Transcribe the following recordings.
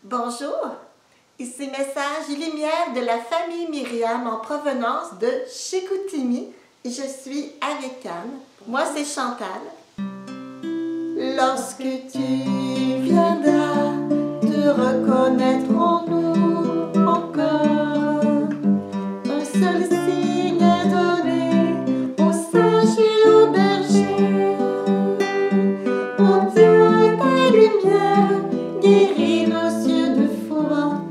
Bonjour, ici message lumière de la famille Myriam en provenance de Chicoutimi et je suis avec Anne. Moi c'est Chantal. Lorsque tu viendras, te reconnaîtrons-nous encore. Un seul signe est donné aux sages et aux bergers. Ô Dieu des lumières, guéris nos yeux de foi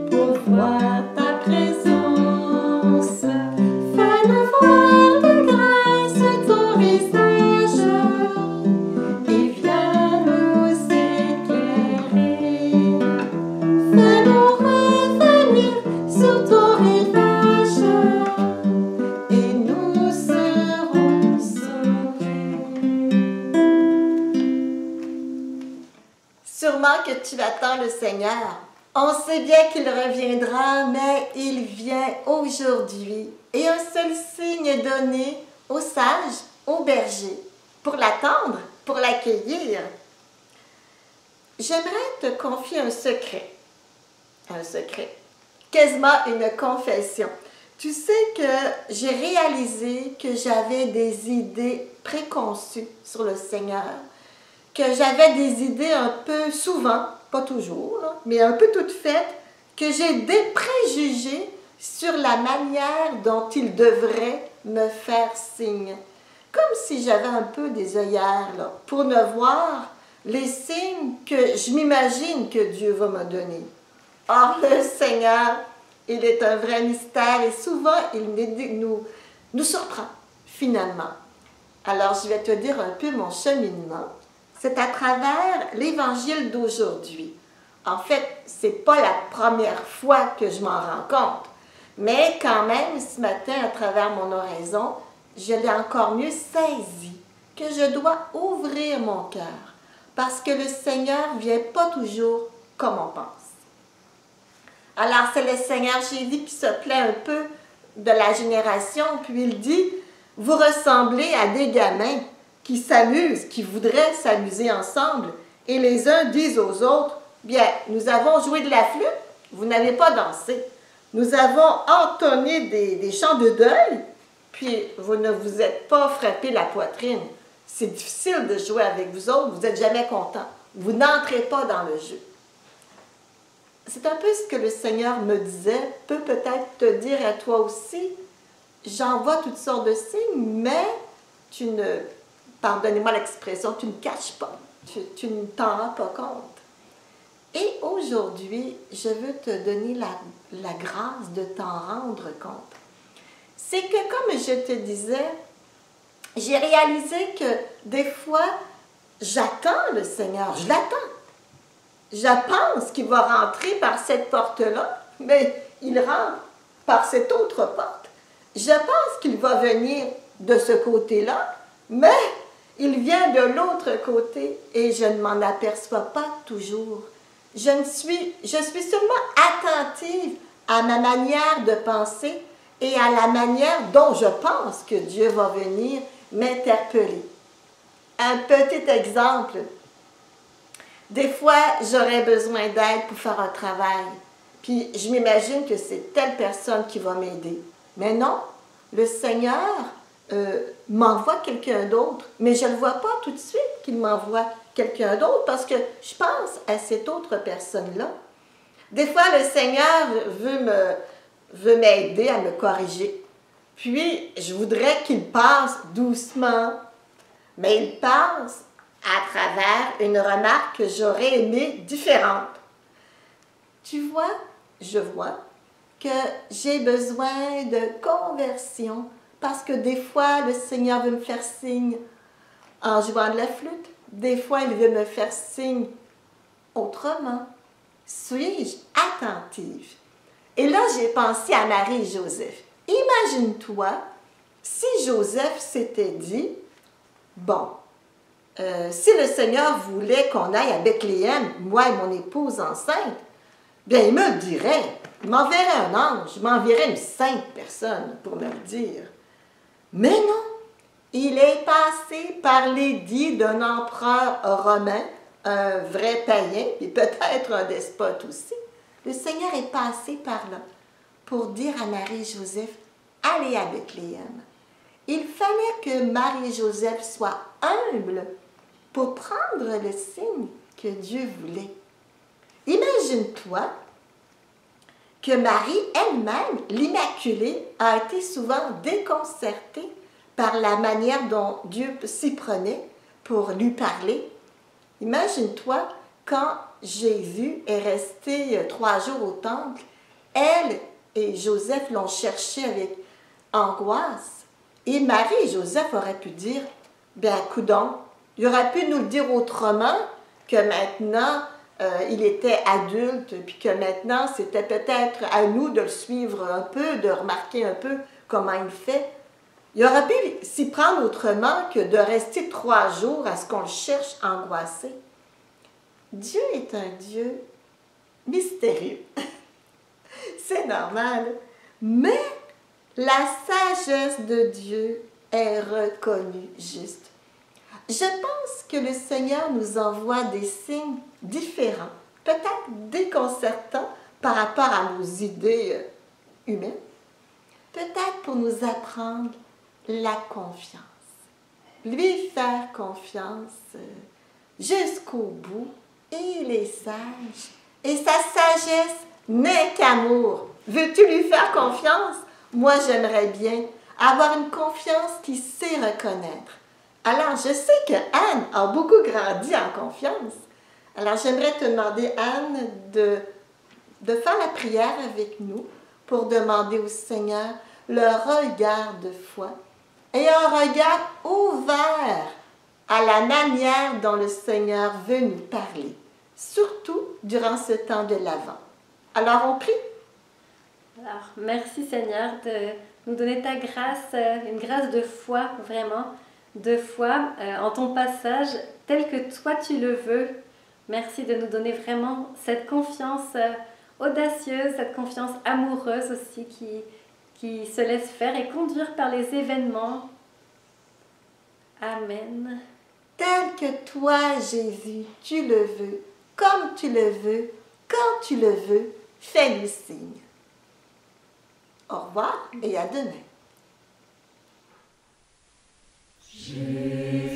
pour voir ta présence. Fais-nous voir de grâce ton visage et viens nous éclairer. Fais-nous revenir sur ton rivage et nous serons sauvés. Sûrement que tu attends le Seigneur. On sait bien qu'il reviendra, mais il vient aujourd'hui. Et un seul signe est donné aux sages, aux bergers, pour l'attendre, pour l'accueillir. J'aimerais te confier un secret, quasiment une confession. Tu sais que j'ai réalisé que j'avais des idées préconçues sur le Seigneur, que j'avais des idées un peu souvent, pas toujours, mais un peu toutes faites, que j'ai des préjugés sur la manière dont il devrait me faire signe. Comme si j'avais un peu des œillères là, pour ne voir les signes que je m'imagine que Dieu va me donner. Or, le Seigneur, il est un vrai mystère et souvent, il nous surprend, finalement. Alors, je vais te dire un peu mon cheminement. C'est à travers l'Évangile d'aujourd'hui. En fait, ce n'est pas la première fois que je m'en rends compte, mais quand même, ce matin, à travers mon oraison, je l'ai encore mieux saisi, que je dois ouvrir mon cœur, parce que le Seigneur ne vient pas toujours comme on pense. Alors, c'est le Seigneur Jésus qui se plaît un peu de la génération, puis il dit, « Vous ressemblez à des gamins qui s'amusent, qui voudraient s'amuser ensemble, et les uns disent aux autres, « Bien, nous avons joué de la flûte, vous n'avez pas dansé. Nous avons entonné des chants de deuil, puis vous ne vous êtes pas frappé la poitrine. C'est difficile de jouer avec vous autres, vous n'êtes jamais contents. Vous n'entrez pas dans le jeu. » C'est un peu ce que le Seigneur me disait, peut peut-être te dire à toi aussi. J'en vois toutes sortes de signes, mais tu ne, pardonnez-moi l'expression, tu ne caches pas, tu ne t'en rends pas compte. Et aujourd'hui, je veux te donner la grâce de t'en rendre compte. C'est que, comme je te disais, j'ai réalisé que des fois, j'attends le Seigneur, je l'attends. Je pense qu'il va rentrer par cette porte-là, mais il rentre par cette autre porte. Je pense qu'il va venir de ce côté-là, mais il vient de l'autre côté et je ne m'en aperçois pas toujours. Je suis seulement attentive à ma manière de penser et à la manière dont je pense que Dieu va venir m'interpeller. Un petit exemple. Des fois, j'aurais besoin d'aide pour faire un travail. Puis je m'imagine que c'est telle personne qui va m'aider. Mais non, le Seigneur m'envoie quelqu'un d'autre. Mais je ne le vois pas tout de suite qu'il m'envoie quelqu'un d'autre parce que je pense à cette autre personne-là. Des fois, le Seigneur veut m'aider à me corriger. Puis, je voudrais qu'il passe doucement. Mais il passe à travers une remarque que j'aurais aimée différente. Tu vois, je vois que j'ai besoin de conversion parce que des fois, le Seigneur veut me faire signe en jouant de la flûte. Des fois, il veut me faire signe autrement. Suis-je attentive? Et là, j'ai pensé à Marie et Joseph. Imagine-toi si Joseph s'était dit, bon, si le Seigneur voulait qu'on aille à Bethléem, moi et mon épouse enceinte, bien, il me le dirait. Il m'enverrait un ange, il m'enverrait une sainte personne pour me le dire. Mais non, il est passé par l'édit d'un empereur romain, un vrai païen, et peut-être un despote aussi, le Seigneur est passé par là pour dire à Marie et Joseph, allez à Bethléem. Il fallait que Marie et Joseph soient humbles pour prendre le signe que Dieu voulait. Imagine-toi que Marie elle-même, l'Immaculée, a été souvent déconcertée par la manière dont Dieu s'y prenait pour lui parler. Imagine-toi quand Jésus est resté 3 jours au temple, elle et Joseph l'ont cherché avec angoisse. Et Marie et Joseph auraient pu dire, bien, coudonc, il aurait pu nous le dire autrement, que maintenant, il était adulte, puis que maintenant, c'était peut-être à nous de le suivre un peu, de remarquer un peu comment il fait. Il aurait pu s'y prendre autrement que de rester 3 jours à ce qu'on le cherche angoissé. Dieu est un Dieu mystérieux. C'est normal. Mais la sagesse de Dieu est reconnue juste. Je pense que le Seigneur nous envoie des signes différents, peut-être déconcertants par rapport à nos idées humaines, peut-être pour nous apprendre la confiance. Lui faire confiance jusqu'au bout. Il est sage. Et sa sagesse n'est qu'amour. Veux-tu lui faire confiance? Moi, j'aimerais bien avoir une confiance qui sait reconnaître. Alors, je sais que Anne a beaucoup grandi en confiance. Alors, j'aimerais te demander, Anne, de faire la prière avec nous pour demander au Seigneur le regard de foi et un regard ouvert à la manière dont le Seigneur veut nous parler, surtout durant ce temps de l'Avent. Alors, on prie. Alors, merci Seigneur de nous donner ta grâce, une grâce de foi, vraiment, de foi en ton passage tel que toi tu le veux. Merci de nous donner vraiment cette confiance audacieuse, cette confiance amoureuse aussi qui se laisse faire et conduire par les événements. Amen. Tel que toi, Jésus, tu le veux, comme tu le veux, quand tu le veux, fais-lui signe. Au revoir et à demain. Jésus.